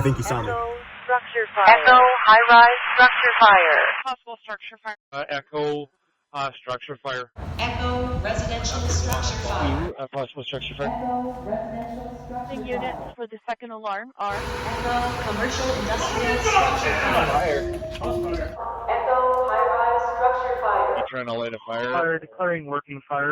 think he saw me. Echo, structure fire. Echo, high-rise, structure fire. Possible structure fire. Echo, structure fire. Echo, residential structure fire. Possible structure fire. Echo, residential structure The units for the second alarm are Echo, commercial industrial structure fire. Echo, high-rise structure fire. You trying to light a fire? Fire declaring working fire.